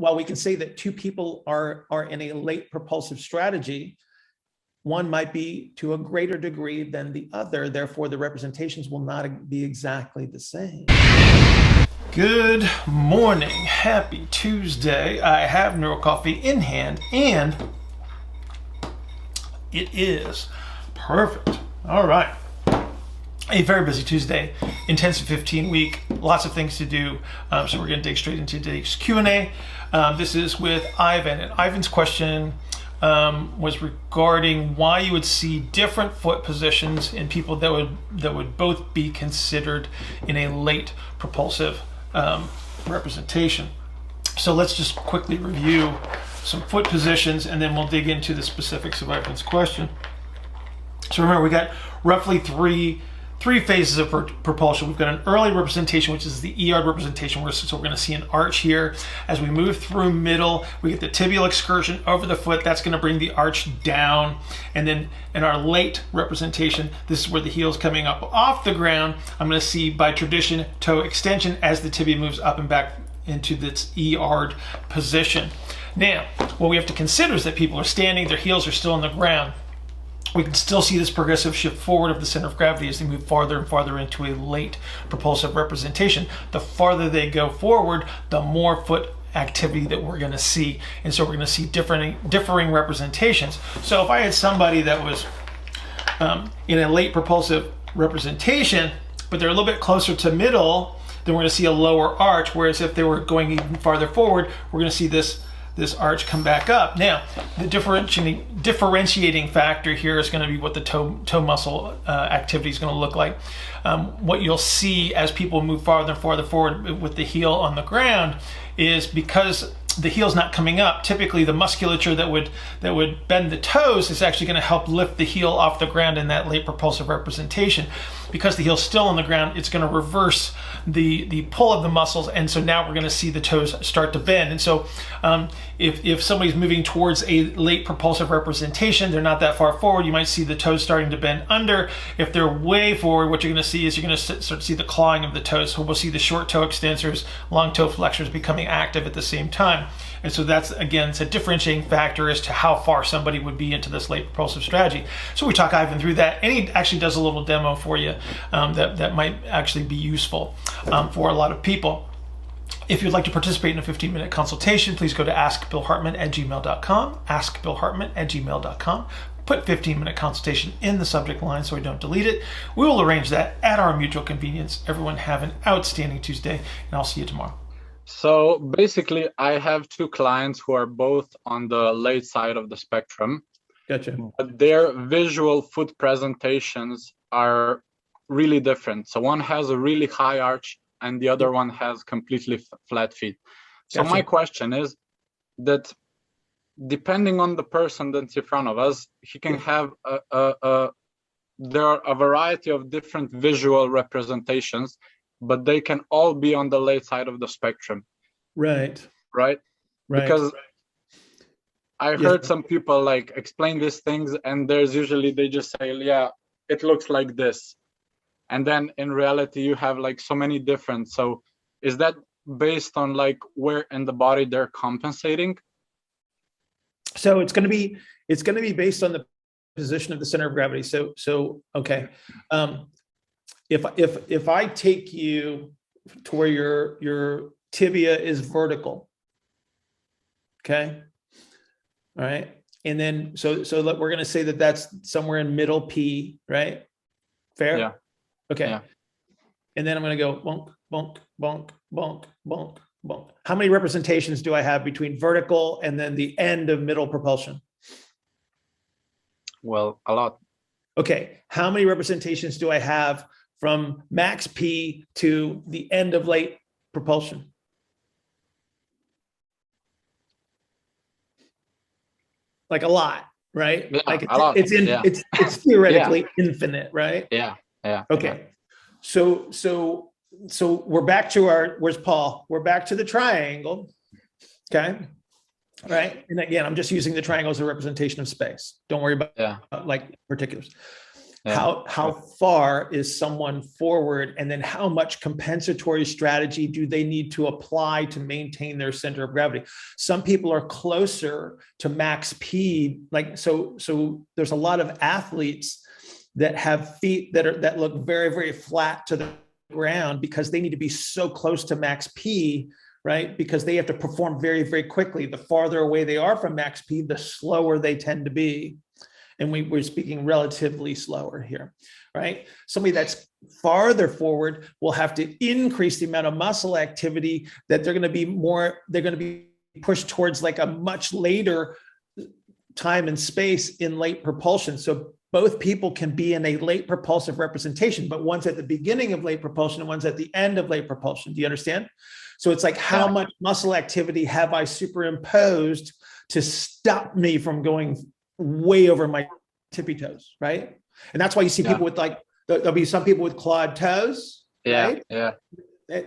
while we can say that two people are in a late propulsive strategy, one might be to a greater degree than the other. Therefore, the representations will not be exactly the same. Good morning. Happy Tuesday. I have Neuro Coffee in hand, and it is perfect. All right. A very busy Tuesday, intensive 15 week, lots of things to do. So we're going to dig straight into today's Q&A. This is with Ivan, and Ivan's question was regarding why you would see different foot positions in people that would both be considered in a late propulsive representation. So let's just quickly review some foot positions, and then we'll dig into the specifics of Ivan's question. So remember, we got roughly three phases of propulsion. We've got an early representation, which is the ER representation. So we're going to see an arch here. As we move through middle, we get the tibial excursion over the foot. That's going to bring the arch down. And then in our late representation, this is where the heel's coming up off the ground. I'm going to see, by tradition, toe extension as the tibia moves up and back into this ER'd position. Now, what we have to consider is that people are standing, their heels are still on the ground. We can still see this progressive shift forward of the center of gravity as they move farther and farther into a late propulsive representation. The farther they go forward, the more foot activity that we're going to see. And so we're going to see differing representations. So if I had somebody that was in a late propulsive representation, but they're a little bit closer to middle, then we're going to see a lower arch. Whereas if they were going even farther forward, we're going to see this arch come back up. Now, the differentiating factor here is going to be what the toe muscle activity is going to look like. What you'll see as people move farther and farther forward with the heel on the ground is, because the heel's not coming up, typically the musculature that would bend the toes is actually going to help lift the heel off the ground in that late propulsive representation. Because the heel's still on the ground, it's going to reverse the pull of the muscles, and so now we're going to see the toes start to bend. And so if somebody's moving towards a late propulsive representation, they're not that far forward, you might see the toes starting to bend under. If they're way forward, what you're going to see is you're going to start to see the clawing of the toes. So we'll see the short toe extensors, long toe flexors becoming active at the same time. And so that's, again, it's a differentiating factor as to how far somebody would be into this late propulsive strategy. So we talk Ivan through that, and he actually does a little demo for you that might actually be useful for a lot of people. If you'd like to participate in a 15-minute consultation, please go to askbillhartman@gmail.com, askbillhartman@gmail.com. Put 15-minute consultation in the subject line so we don't delete it. We will arrange that at our mutual convenience. Everyone have an outstanding Tuesday, and I'll see you tomorrow. So basically, I have two clients who are both on the late side of the spectrum. Gotcha. But their visual foot presentations are really different. So one has a really high arch and the other one has completely flat feet. So Gotcha. my question is that, depending on the person that's in front of us, he can have there are a variety of different visual representations, but they can all be on the late side of the spectrum. Right. Because I heard some people like explain these things, and there's usually, they just say, yeah, it looks like this. And then in reality, you have like so many different. So is that based on like where in the body they're compensating? So it's going to be based on the position of the center of gravity. So okay. If I take you to where your tibia is vertical, okay, all right, and then so we're going to say that that's somewhere in middle P, right? Fair? Yeah. Okay. Yeah. And then I'm going to go bonk, bonk, bonk, bonk, bonk, bonk. How many representations do I have between vertical and then the end of middle propulsion? Well, a lot. Okay. How many representations do I have from max P to the end of late propulsion? Like a lot, right? Yeah, like a lot. It's theoretically infinite, right? Yeah. Okay. So we're back to where's Paul? We're back to the triangle. Okay. Right. And again, I'm just using the triangle as a representation of space. Don't worry about like particulars. How far is someone forward, and then how much compensatory strategy do they need to apply to maintain their center of gravity? Some people are closer to max P, like so there's a lot of athletes that have feet that look very, very flat to the ground because they need to be so close to max P, right? Because they have to perform very, very quickly. The farther away they are from max P, the slower they tend to be. And we're speaking relatively slower here, right? Somebody that's farther forward will have to increase the amount of muscle activity that they're going to be pushed towards like a much later time and space in late propulsion. So both people can be in a late propulsive representation, but one's at the beginning of late propulsion and one's at the end of late propulsion. Do you understand? So it's like, how much muscle activity have I superimposed to stop me from going way over my tippy toes, right? And that's why you see people with like, there'll be some people with clawed toes, right? Yeah.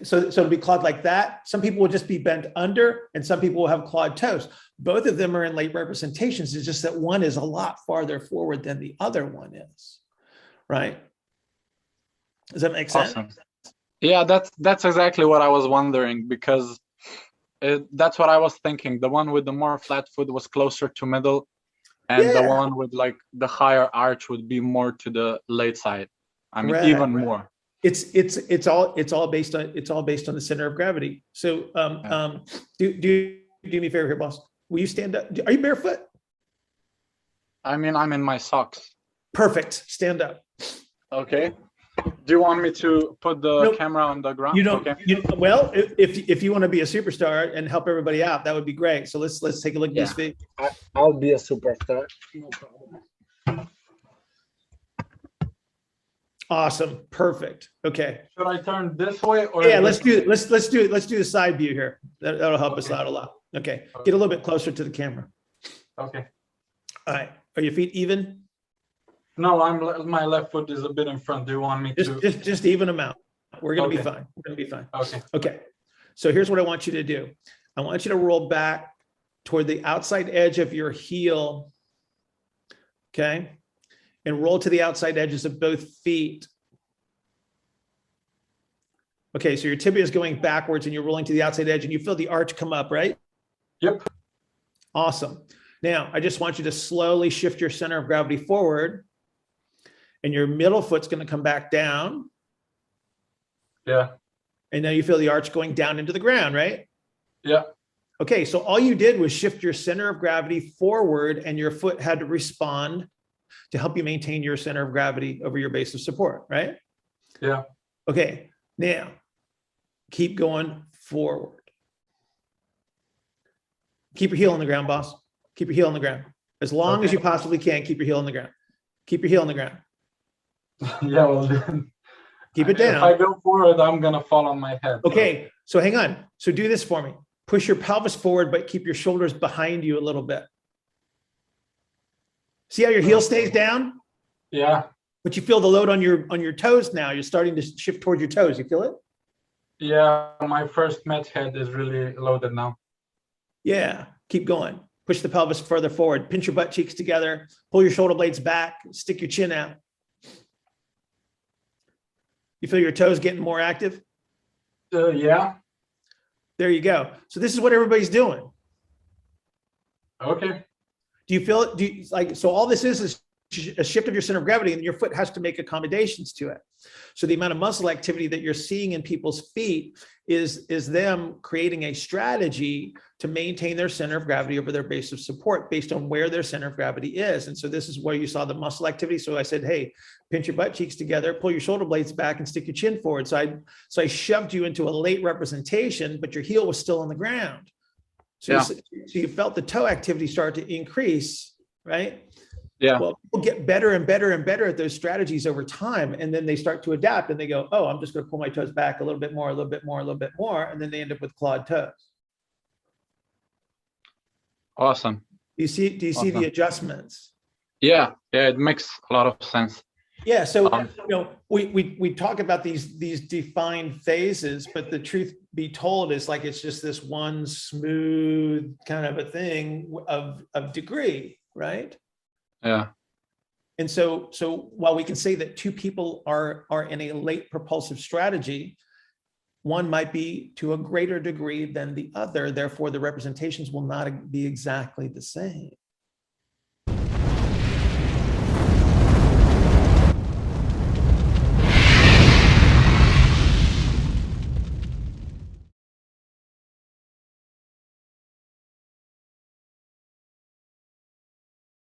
So it'll be clawed like that. Some people will just be bent under, and some people will have clawed toes. Both of them are in late representations. It's just that one is a lot farther forward than the other one is, right? Does that make sense? Awesome. Yeah, that's exactly what I was wondering, because that's what I was thinking. The one with the more flat foot was closer to middle, and the one with like the higher arch would be more to the late side. I mean, even more. It's all based on the center of gravity. So do me a favor here, boss. Will you stand up? Are you barefoot? I mean, I'm in my socks. Perfect. Stand up. Okay. Do you want me to put the camera on the ground? You don't. Okay. Well, if you want to be a superstar and help everybody out, that would be great. So let's take a look at this feet. I'll be a superstar. No problem. Awesome. Perfect. Okay. Should I turn this way or? Yeah, let's do the side view here. That'll help us out a lot. Okay. Get a little bit closer to the camera. Okay. All right. Are your feet even? No, my left foot is a bit in front. Do you want me to? Just even them out. We're gonna be fine. We're gonna be fine. Okay. Okay. So here's what I want you to do. I want you to roll back toward the outside edge of your heel. Okay. And roll to the outside edges of both feet. Okay, so your tibia is going backwards and you're rolling to the outside edge and you feel the arch come up, right? Yep. Awesome. Now, I just want you to slowly shift your center of gravity forward, and your middle foot's going to come back down. Yeah. And now you feel the arch going down into the ground, right? Yeah. Okay, so all you did was shift your center of gravity forward, and your foot had to respond to help you maintain your center of gravity over your base of support, right? Yeah. Okay, now keep going forward. Keep your heel on the ground, boss. Keep your heel on the ground. As long as you possibly can, keep your heel on the ground. Keep your heel on the ground. Yeah, well then. Keep it down. If I go forward, I'm going to fall on my head. Okay, so hang on. So do this for me. Push your pelvis forward, but keep your shoulders behind you a little bit. See how your heel stays down? Yeah. But you feel the load on your toes now. You're starting to shift towards your toes. You feel it? Yeah, my first met head is really loaded now. Yeah, keep going. Push the pelvis further forward. Pinch your butt cheeks together. Pull your shoulder blades back. Stick your chin out. You feel your toes getting more active? Yeah. There you go. So this is what everybody's doing. Okay. Do you feel it? So all this is a shift of your center of gravity, and your foot has to make accommodations to it. So the amount of muscle activity that you're seeing in people's feet is them creating a strategy to maintain their center of gravity over their base of support based on where their center of gravity is. And so this is where you saw the muscle activity. So I said, hey, pinch your butt cheeks together, pull your shoulder blades back, and stick your chin forward. So I shoved you into a late representation, but your heel was still on the ground. So, so you felt the toe activity start to increase, right? Yeah. Well, people get better and better and better at those strategies over time. And then they start to adapt and they go, oh, I'm just going to pull my toes back a little bit more, a little bit more, a little bit more. And then they end up with clawed toes. Awesome. Do you see the adjustments? Yeah. Yeah. It makes a lot of sense. Yeah. So, we talk about these defined phases, but the truth be told is like, it's just this one smooth kind of a thing of degree, right? Yeah. And so while we can say that two people are in a late propulsive strategy, one might be to a greater degree than the other. Therefore, the representations will not be exactly the same.